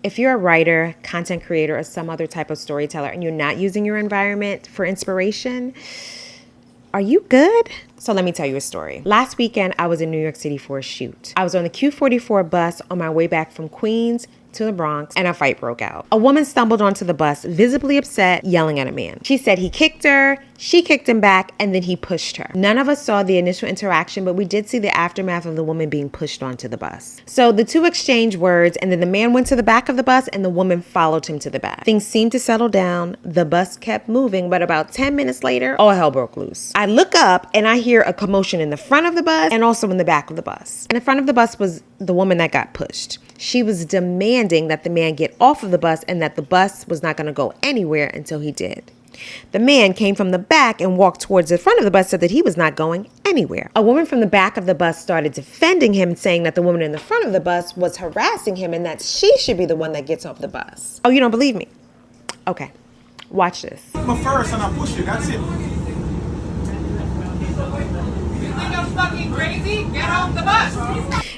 If you're a writer, content creator, or some other type of storyteller and you're not using your environment for inspiration, are you good? So let me tell you a story. Last weekend, I was in New York City for a shoot. I was on the Q44 bus on my way back from Queens to the Bronx, and a fight broke out. A woman stumbled onto the bus, visibly upset, yelling at a man. She said he kicked her, she kicked him back, and then he pushed her. None of us saw the initial interaction, but we did see the aftermath of the woman being pushed onto the bus. So the two exchanged words, and then the man went to the back of the bus, and the woman followed him to the back. Things seemed to settle down. The bus kept moving, but about 10 minutes later, all hell broke loose. I look up, and I hear a commotion in the front of the bus and also in the back of the bus. In the front of the bus was the woman that got pushed. She was demanding that the man get off of the bus and that the bus was not going to go anywhere until he did. The man came from the back and walked towards the front of the bus, said that he was not going anywhere. A woman from the back of the bus started defending him, saying that the woman in the front of the bus was harassing him and that she should be the one that gets off the bus. Oh, you don't believe me? Okay, watch this. I'm first and I push you, that's it. I'm fucking crazy, get off the bus.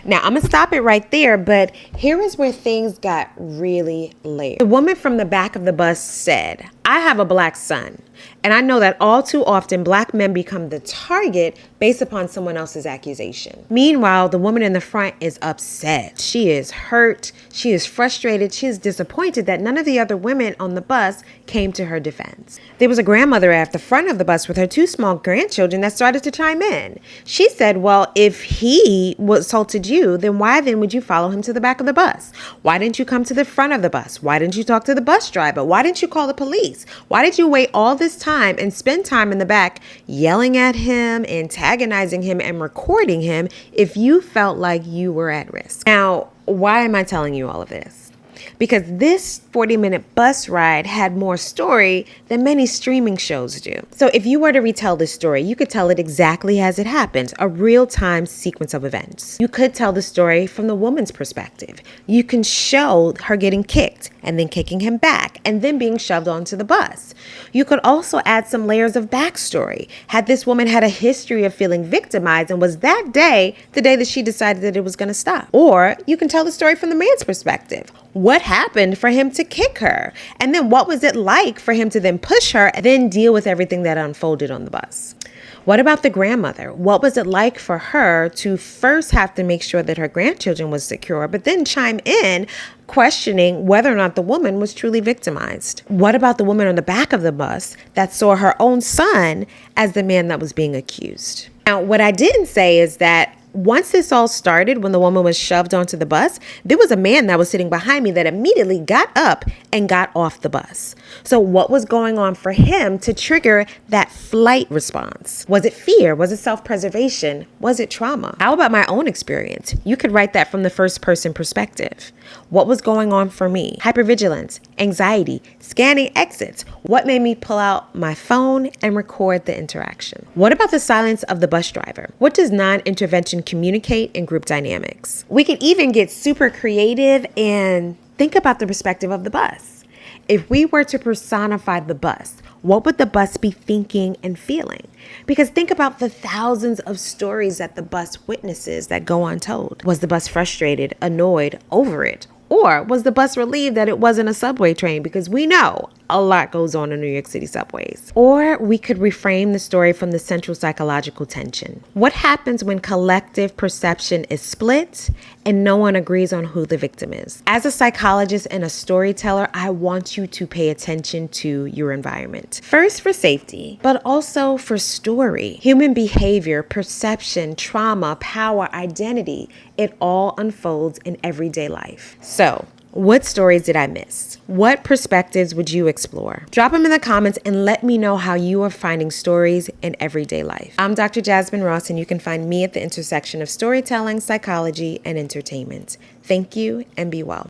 Now, I'm going to stop it right there, but here is where things got really layered. The woman from the back of the bus said, I have a black son, and I know that all too often black men become the target based upon someone else's accusation. Meanwhile, the woman in the front is upset. She is hurt. She is frustrated. She is disappointed that none of the other women on the bus came to her defense. There was a grandmother at the front of the bus with her two small grandchildren that started to chime in. She said, well, if he assaulted you, then why then would you follow him to the back of the bus? Why didn't you come to the front of the bus? Why didn't you talk to the bus driver? Why didn't you call the police? Why did you wait all this time and spend time in the back yelling at him, antagonizing him, and recording him if you felt like you were at risk? Now, why am I telling you all of this? Because this 40-minute bus ride had more story than many streaming shows do. So if you were to retell this story, you could tell it exactly as it happened, a real-time sequence of events. You could tell the story from the woman's perspective. You can show her getting kicked and then kicking him back and then being shoved onto the bus. You could also add some layers of backstory. Had this woman had a history of feeling victimized, and was that day the day that she decided that it was going to stop? Or you can tell the story from the man's perspective. What happened for him to kick her? And then what was it like for him to then push her and then deal with everything that unfolded on the bus? What about the grandmother? What was it like for her to first have to make sure that her grandchildren was secure, but then chime in questioning whether or not the woman was truly victimized? What about the woman on the back of the bus that saw her own son as the man that was being accused? Now, what I didn't say is that once this all started, when the woman was shoved onto the bus, there was a man that was sitting behind me that immediately got up and got off the bus. So what was going on for him to trigger that flight response? Was it fear? Was it self-preservation? Was it trauma? How about my own experience? You could write that from the first person perspective. What was going on for me? Hypervigilance, anxiety, scanning exits. What made me pull out my phone and record the interaction? What about the silence of the bus driver? What does non-intervention communicate in group dynamics? We could even get super creative and think about the perspective of the bus. If we were to personify the bus, what would the bus be thinking and feeling? Because think about the thousands of stories that the bus witnesses that go untold. Was the bus frustrated, annoyed, over it? Or was the bus relieved that it wasn't a subway train? Because we know a lot goes on in New York City subways. Or we could reframe the story from the central psychological tension. What happens when collective perception is split and no one agrees on who the victim is? As a psychologist and a storyteller, I want you to pay attention to your environment. First for safety, but also for story. Human behavior, perception, trauma, power, identity, it all unfolds in everyday life. So, what stories did I miss? What perspectives would you explore? Drop them in the comments and let me know how you are finding stories in everyday life. I'm Dr. Jasmine Ross, and you can find me at the intersection of storytelling, psychology, and entertainment. Thank you, and be well.